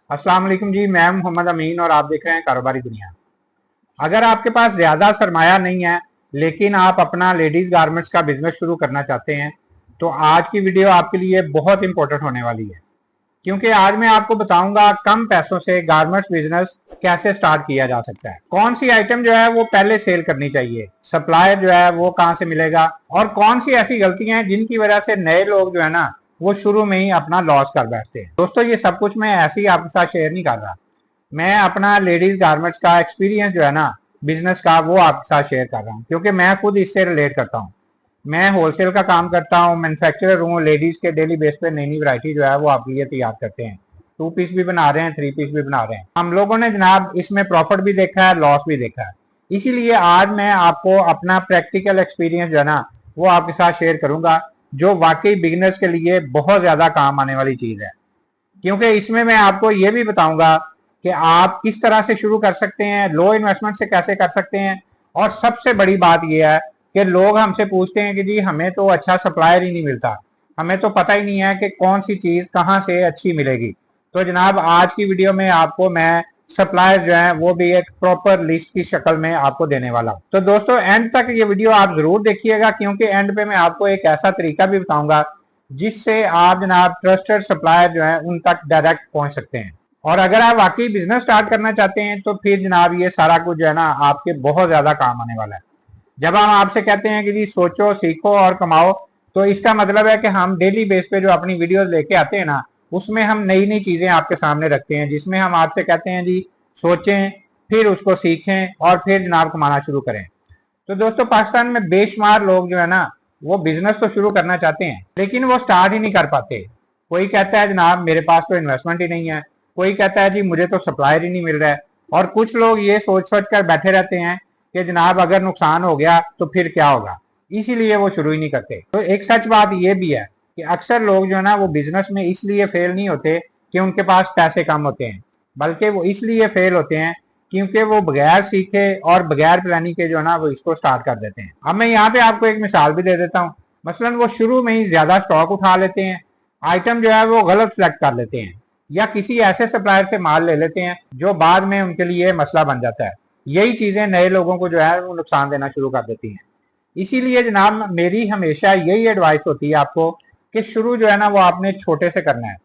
अस्सलाम वालेकुम जी, मैं मोहम्मद अमीन और आप देख रहे हैं कारोबारी दुनिया। अगर आपके पास ज़्यादा सरमाया नहीं है लेकिन आप अपना लेडीज़ गारमेंट्स का बिजनेस शुरू करना चाहते हैं तो आज की वीडियो आपके लिए बहुत इंपॉर्टेंट होने वाली है, क्योंकि आज मैं आपको बताऊंगा कम पैसों से गारमेंट्स बिजनेस कैसे स्टार्ट किया जा सकता है। कौन सी आइटम जो है वो पहले सेल करनी चाहिए, सप्लायर जो है वो कहाँ से मिलेगा, और कौन सी ऐसी गलतियां हैं जिनकी वजह से नए लोग जो है ना वो शुरू में ही अपना लॉस कर बैठते हैं। दोस्तों, ये सब कुछ मैं ऐसे ही आपके साथ शेयर नहीं कर रहा, मैं अपना लेडीज गारमेंट्स का एक्सपीरियंस जो है ना बिजनेस का वो आपके साथ शेयर कर रहा हूँ, क्योंकि मैं खुद इससे रिलेट करता हूँ। मैं होलसेल का काम करता हूँ, मैन्युफैक्चरर हूँ, लेडीज के डेली बेस पे नई नई वैरायटी जो है वो आपके लिए तैयार करते हैं। 2 पीस भी बना रहे हैं, 3 पीस भी बना रहे हैं। हम लोगों ने जनाब इसमें प्रॉफिट भी देखा है, लॉस भी देखा है। इसीलिए आज मैं आपको अपना प्रैक्टिकल एक्सपीरियंस जो है ना वो आपके साथ शेयर करूंगा, जो वाकई बिगिनर्स के लिए बहुत ज्यादा काम आने वाली चीज है। क्योंकि इसमें मैं आपको ये भी बताऊंगा कि आप किस तरह से शुरू कर सकते हैं, लो इन्वेस्टमेंट से कैसे कर सकते हैं। और सबसे बड़ी बात यह है कि लोग हमसे पूछते हैं कि जी हमें तो अच्छा सप्लायर ही नहीं मिलता, हमें तो पता ही नहीं है कि कौन सी चीज कहाँ से अच्छी मिलेगी। तो जनाब आज की वीडियो में आपको मैं सप्लायर जो है वो भी एक प्रॉपर लिस्ट की शक्ल में आपको देने वाला हूं। तो दोस्तों, एंड तक ये वीडियो आप जरूर देखिएगा, क्योंकि एंड पे मैं आपको एक ऐसा तरीका भी बताऊंगा जिससे आप जनाब ट्रस्टेड सप्लायर जो है उन तक डायरेक्ट पहुंच सकते हैं। और अगर आप वाकई बिजनेस स्टार्ट करना चाहते हैं तो फिर जनाब ये सारा कुछ जो है ना आपके बहुत ज्यादा काम आने वाला है। जब हम आपसे कहते हैं कि जी सोचो, सीखो और कमाओ, तो इसका मतलब है कि हम डेली बेस पे जो अपनी वीडियोस लेके आते हैं ना उसमें हम नई नई चीजें आपके सामने रखते हैं, जिसमें हम आपसे कहते हैं जी सोचें, फिर उसको सीखें और फिर जनाब कमाना शुरू करें। तो दोस्तों, पाकिस्तान में बेशुमार लोग जो है ना वो बिजनेस तो शुरू करना चाहते हैं लेकिन वो स्टार्ट ही नहीं कर पाते। कोई कहता है जनाब मेरे पास तो इन्वेस्टमेंट ही नहीं है, कोई कहता है जी मुझे तो सप्लायर ही नहीं मिल रहा है, और कुछ लोग ये सोच सोच कर बैठे रहते हैं कि जनाब अगर नुकसान हो गया तो फिर क्या होगा, इसीलिए वो शुरू ही नहीं करते। तो एक सच बात ये भी है कि अक्सर लोग जो है ना वो बिजनेस में इसलिए फेल नहीं होते कि उनके पास पैसे कम होते हैं, बल्कि वो इसलिए फेल होते हैं क्योंकि वो बगैर सीखे और बगैर प्लानिंग के जो है ना वो इसको स्टार्ट कर देते हैं। अब मैं यहाँ पे आपको एक मिसाल भी दे देता हूँ। मसलन वो शुरू में ही ज्यादा स्टॉक उठा लेते हैं, आइटम जो है वो गलत सेलेक्ट कर लेते हैं, या किसी ऐसे सप्लायर से माल ले लेते हैं जो बाद में उनके लिए मसला बन जाता है। यही चीजें नए लोगों को जो है वो नुकसान देना शुरू कर देती हैं। इसीलिए जनाब मेरी हमेशा यही एडवाइस होती है आपको कि शुरू जो है ना वो आपने छोटे से करना है,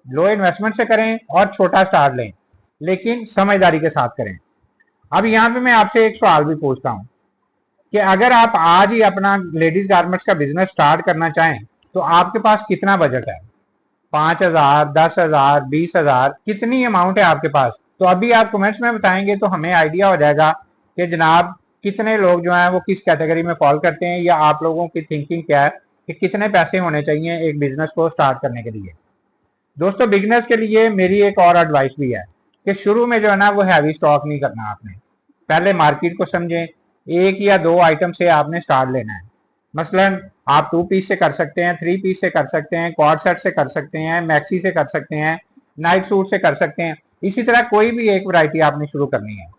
लो इन्वेस्टमेंट से करें और छोटा स्टार्ट लें, लेकिन समझदारी के साथ करें। अब यहाँ पे मैं आपसे एक सवाल भी पूछता हूँ कि अगर आप आज ही अपना लेडीज गारमेंट्स का बिजनेस स्टार्ट करना चाहें तो आपके पास कितना बजट है? 5,000, 10,000, 20,000, कितनी अमाउंट है आपके पास? तो अभी आप कमेंट्स में बताएंगे तो हमें आइडिया हो जाएगा कि जनाब कितने लोग जो हैं वो किस कैटेगरी में फॉल करते हैं, या आप लोगों की थिंकिंग क्या है कि कितने पैसे होने चाहिए एक बिजनेस को स्टार्ट करने के लिए। दोस्तों, बिजनेस के लिए मेरी एक और एडवाइस भी है कि शुरू में जो है ना वो हैवी स्टॉक नहीं करना आपने। पहले मार्केट को समझें, 1 या 2 आइटम से आपने स्टार्ट लेना है। मसलन आप 2 पीस से कर सकते हैं, 3 पीस से कर सकते हैं, क्वाड सेट से कर सकते हैं, मैक्सी से कर सकते हैं, नाइट सूट से कर सकते हैं। इसी तरह कोई भी एक वैरायटी आपने शुरू करनी है,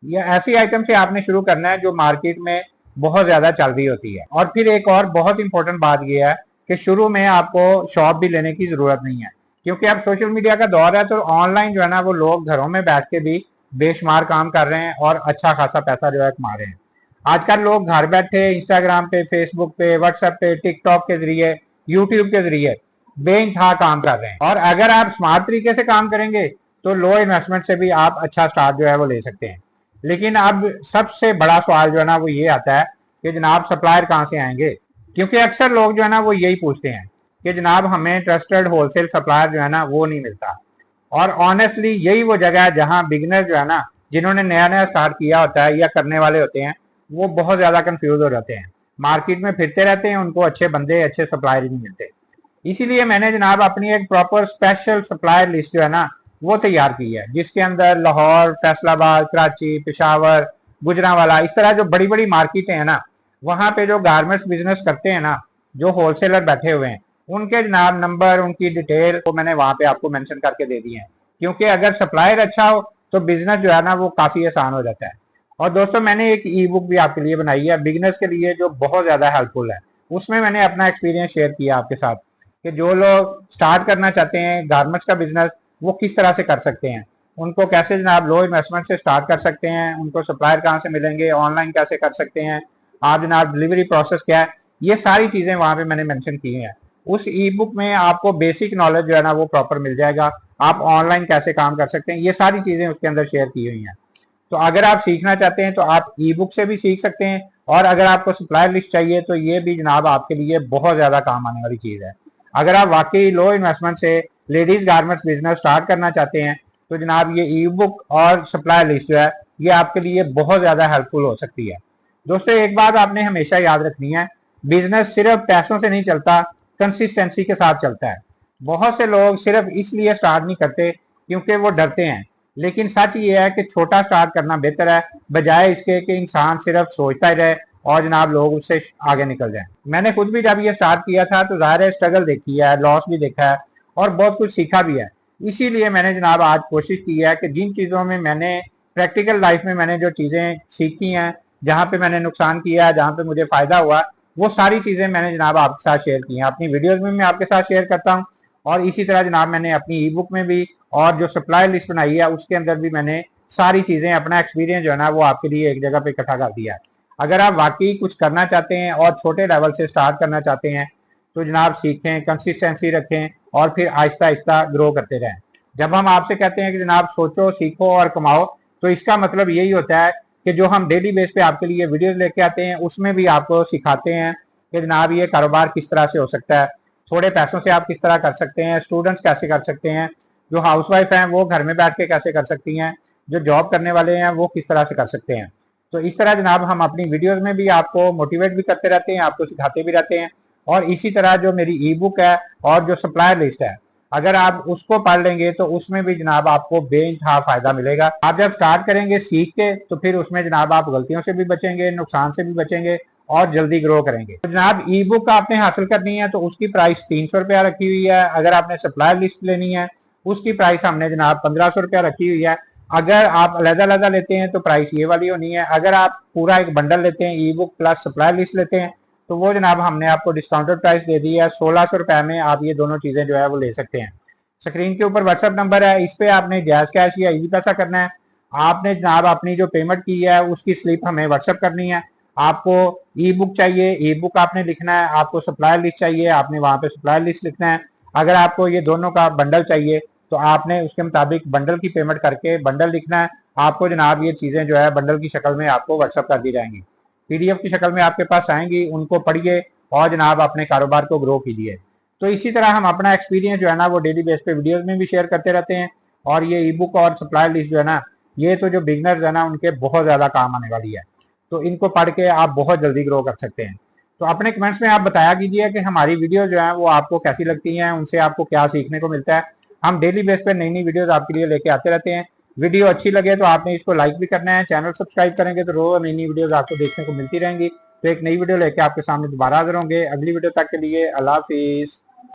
या ऐसी आइटम से आपने शुरू करना है जो मार्केट में बहुत ज्यादा चल रही होती है। और फिर एक और बहुत इंपॉर्टेंट बात यह है कि शुरू में आपको शॉप भी लेने की जरूरत नहीं है, क्योंकि अब सोशल मीडिया का दौर है, तो ऑनलाइन जो है ना वो लोग घरों में बैठ के भी बेशुमार काम कर रहे हैं और अच्छा खासा पैसा जो है कमा रहे हैं। आजकल लोग घर बैठे इंस्टाग्राम पे, फेसबुक पे, व्हाट्सएप पे, टिकटॉक के जरिए, यूट्यूब के जरिए बेइंतहा काम कर रहे हैं। और अगर आप स्मार्ट तरीके से काम करेंगे तो लो इन्वेस्टमेंट से भी आप अच्छा स्टार्ट जो है वो ले सकते हैं। लेकिन अब सबसे बड़ा सवाल जो है ना वो ये आता है कि जनाब सप्लायर कहाँ से आएंगे, क्योंकि अक्सर लोग जो है ना वो यही पूछते हैं कि जनाब हमें ट्रस्टेड होलसेल सप्लायर जो है ना वो नहीं मिलता। और ऑनेस्टली यही वो जगह है जहां बिगिनर जो है ना, जिन्होंने नया नया स्टार्ट किया होता है या करने वाले होते हैं, वो बहुत ज्यादा कंफ्यूज हो जाते हैं, मार्केट में फिरते रहते हैं, उनको अच्छे बंदे, अच्छे सप्लायर ही नहीं मिलते। इसीलिए मैंने जनाब अपनी एक प्रॉपर स्पेशल सप्लायर लिस्ट जो है ना वो तैयार की है, जिसके अंदर लाहौर, फैसलाबाद, कराची, पेशावर, गुजरांवाला, इस तरह जो बड़ी बड़ी मार्केटें हैं ना, वहां पे जो गारमेंट्स बिजनेस करते हैं ना, जो होलसेलर बैठे हुए हैं, उनके जनाब नंबर, उनकी डिटेल को मैंने वहां पे आपको मेंशन करके दे दिए हैं। क्योंकि अगर सप्लायर अच्छा हो तो बिजनेस जो है ना वो काफी आसान हो जाता है। और दोस्तों, मैंने एक ई बुक भी आपके लिए बनाई है बिजनेस के लिए, जो बहुत ज्यादा हेल्पफुल है। उसमें मैंने अपना एक्सपीरियंस शेयर किया आपके साथ कि जो लोग स्टार्ट करना चाहते हैं गारमेंट्स का बिजनेस, वो किस तरह से कर सकते हैं, उनको कैसे जनाब लो इन्वेस्टमेंट से स्टार्ट कर सकते हैं, उनको सप्लायर कहाँ से मिलेंगे, ऑनलाइन कैसे कर सकते हैं, आप जनाब डिलीवरी प्रोसेस क्या है, ये सारी चीजें वहां पे मैंने मेंशन की हैं। उस ई बुक में आपको बेसिक नॉलेज जो है ना वो प्रॉपर मिल जाएगा। आप ऑनलाइन कैसे काम कर सकते हैं, ये सारी चीजें उसके अंदर शेयर की हुई हैं। तो अगर आप सीखना चाहते हैं तो आप ई बुक से भी सीख सकते हैं, और अगर आपको सप्लायर लिस्ट चाहिए तो ये भी जनाब आपके लिए बहुत ज्यादा काम आने वाली चीज है। अगर आप वाकई लो इन्वेस्टमेंट से लेडीज गारमेंट्स बिजनेस स्टार्ट करना चाहते हैं तो जनाब ये ई बुक और सप्लायर लिस्ट जो है ये आपके लिए बहुत ज्यादा हेल्पफुल हो सकती है। दोस्तों एक बात आपने हमेशा याद रखनी है, बिजनेस सिर्फ पैसों से नहीं चलता, कंसिस्टेंसी के साथ चलता है। बहुत से लोग सिर्फ इसलिए स्टार्ट नहीं करते क्योंकि वो डरते हैं, लेकिन सच ये है कि छोटा स्टार्ट करना बेहतर है बजाय इसके कि इंसान सिर्फ सोचता ही रहे और जनाब लोग उससे आगे निकल जाएं। मैंने खुद भी जब ये स्टार्ट किया था तो ज़ाहिर है स्ट्रगल देखी है, लॉस भी देखा है और बहुत कुछ सीखा भी है। इसीलिए मैंने जनाब आज कोशिश की है कि जिन चीज़ों में मैंने प्रैक्टिकल लाइफ में मैंने जो चीज़ें सीखी हैं, जहाँ पे मैंने नुकसान किया है, जहाँ पे मुझे फ़ायदा हुआ, वो सारी चीज़ें मैंने जनाब आपके साथ शेयर की हैं। अपनी वीडियोज़ में मैं आपके साथ शेयर करता हूँ, और इसी तरह जनाब मैंने अपनी ई बुक में भी और जो सप्लाई लिस्ट बनाई है उसके अंदर भी मैंने सारी चीज़ें, अपना एक्सपीरियंस जो है ना वो आपके लिए एक जगह पे इकट्ठा कर दिया है। अगर आप वाकई कुछ करना चाहते हैं और छोटे लेवल से स्टार्ट करना चाहते हैं तो जनाब सीखें, कंसिस्टेंसी रखें और फिर आहिस्ता आहिस्ता ग्रो करते रहें। जब हम आपसे कहते हैं कि जनाब सोचो, सीखो और कमाओ, तो इसका मतलब यही होता है कि जो हम डेली बेस पे आपके लिए वीडियोस लेके आते हैं उसमें भी आपको सिखाते हैं कि जनाब ये कारोबार किस तरह से हो सकता है, थोड़े पैसों से आप किस तरह कर सकते हैं, स्टूडेंट्स कैसे कर सकते हैं, जो हाउसवाइफ हैं वो घर में बैठ के कैसे कर सकती हैं, जो जॉब करने वाले हैं वो किस तरह से कर सकते हैं। तो इस तरह जनाब हम अपनी वीडियोस में भी आपको मोटिवेट भी करते रहते हैं, आपको सिखाते भी रहते हैं। और इसी तरह जो मेरी ई बुक है और जो सप्लायर लिस्ट है, अगर आप उसको पढ़ लेंगे तो उसमें भी जनाब आपको बेइंतहा फायदा मिलेगा। आप जब स्टार्ट करेंगे सीख के तो फिर उसमें जनाब आप गलतियों से भी बचेंगे, नुकसान से भी बचेंगे और जल्दी ग्रो करेंगे। तो जनाब ई बुक आपने हासिल करनी है तो उसकी प्राइस 300 रुपया रखी हुई है। अगर आपने सप्लायर लिस्ट लेनी है उसकी प्राइस हमने जनाब 1500 रुपया रखी हुई है। अगर आप अलग-अलग लेते हैं तो प्राइस ये वाली होनी है। अगर आप पूरा एक बंडल लेते हैं, ई बुक प्लस सप्लायर लिस्ट लेते हैं, तो वो जनाब हमने आपको डिस्काउंटेड प्राइस दे दी है। 1600 रुपए में आप ये दोनों चीजें जो है वो ले सकते हैं। स्क्रीन के ऊपर व्हाट्सएप नंबर है, इस पे आपने जैज कैश या इजी पैसा करना है। आपने जनाब अपनी जो पेमेंट की है उसकी स्लिप हमें व्हाट्सएप करनी है। आपको ई बुक चाहिए, ई बुक आपने लिखना है। आपको सप्लायर लिस्ट चाहिए, आपने वहां पे सप्लायर लिस्ट लिखना है। अगर आपको ये दोनों का बंडल चाहिए तो आपने उसके मुताबिक बंडल की पेमेंट करके बंडल लिखना है। आपको जनाब ये चीजें जो है बंडल की शक्ल में आपको व्हाट्सएप कर दी जाएंगी, पीडीएफ की शक्ल में आपके पास आएंगी। उनको पढ़िए और जनाब अपने कारोबार को ग्रो कीजिए। तो इसी तरह हम अपना एक्सपीरियंस जो है ना वो डेली बेस पे वीडियोस में भी शेयर करते रहते हैं। और ये ई बुक और सप्लायर लिस्ट जो है ना, ये तो जो बिगनर्स है ना उनके बहुत ज्यादा काम आने वाली है। तो इनको पढ़ के आप बहुत जल्दी ग्रो कर सकते हैं। तो अपने कमेंट्स में आप बताया कीजिए कि हमारी वीडियो जो है वो आपको कैसी लगती हैं, उनसे आपको क्या सीखने को मिलता है। हम डेली बेस पे नई नई वीडियोस आपके लिए लेके आते रहते हैं। वीडियो अच्छी लगे तो आपने इसको लाइक भी करना है, चैनल सब्सक्राइब करेंगे तो रोज नई नई वीडियोस आपको देखने को मिलती रहेंगी। तो एक नई वीडियो लेके आपके सामने दोबारा हाजिर होंगे। अगली वीडियो तक के लिए अल्लाह हाफिज।